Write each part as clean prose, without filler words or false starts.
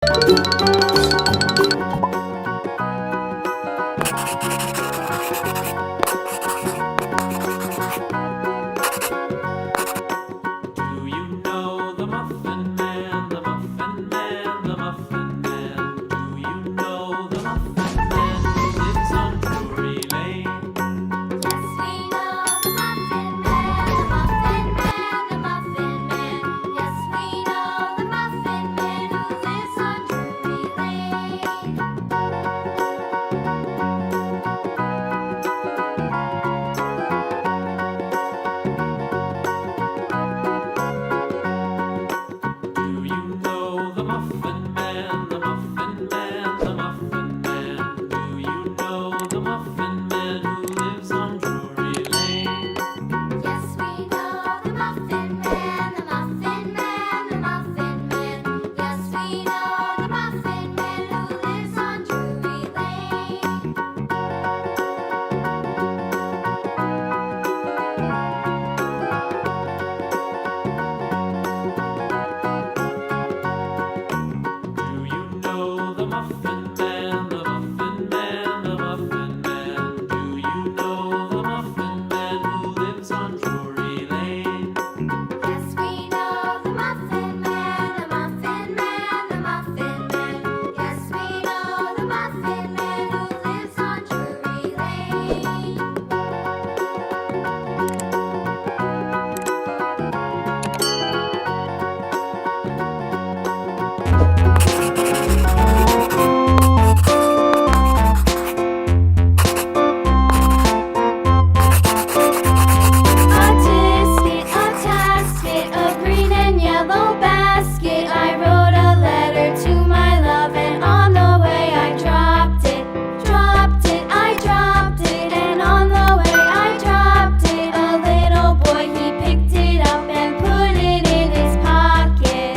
Do you know the Muffin Man, the Muffin Man, the Muffin Man? Do you know the Muffin Man who lives on Drury Lane? Yes, we know the Muffin Man, the Muffin Man, the Muffin Man. Yes, we know the Muffin Man who lives on Drury Lane. Do you know the Muffin Man, the Muffin Man, the Muffin Man? Do you know the Muffin Man who lives on Drury Lane? Yes, we know the Muffin Man, the Muffin Man, the Muffin Man. Yes, we know the Muffin Man who lives on Drury Lane. Do you know the Muffin Man, the Muffin Man, the Muffin Man? Do you know the Muffin Man who lives on Drury Lane? Yes, we know the Muffin Man, the Muffin Man, the Muffin Man. Yes, we know the Muffin Man who lives on Drury Lane. A tisket, a tasket, a green and yellow basket. I wrote a letter to my love, and on the way I dropped it, I dropped it, and on the way I dropped it. A little boy, he picked it up and put it in his pocket.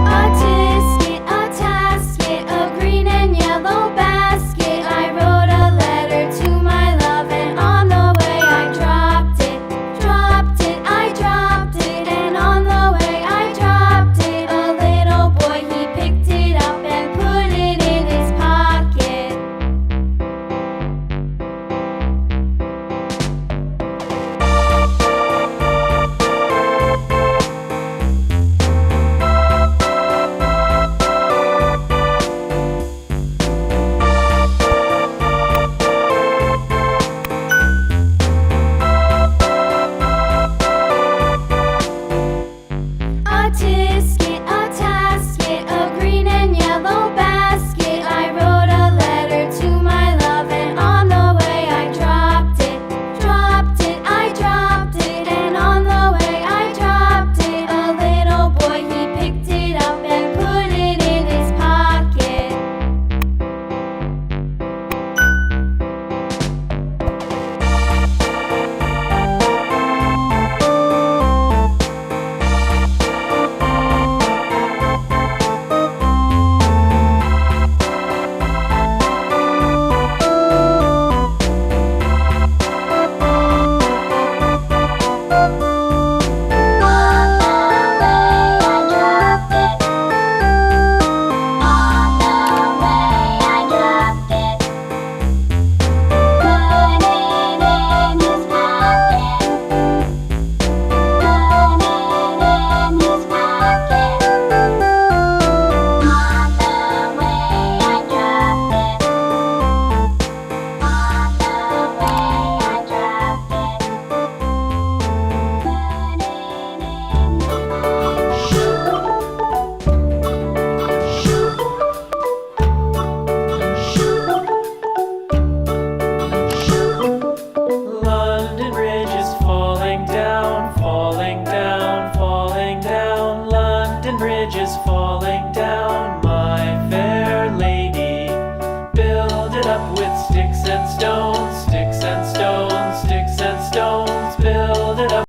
A tisket, a tasket, a green and yellow basket. I wrote a letter to my love, and on the way I dropped it, I dropped it, and on the way I dropped it. A little boy, he picked it up and put it in his pocket. A tisket, a tasket, a green and yellow basket. I wrote a letter to my love, and on the way I dropped it, I dropped it, and on the way I dropped it. A little boy, he picked it up and put it in his pocket. London Bridge is falling down, falling down, falling down. London Bridge is falling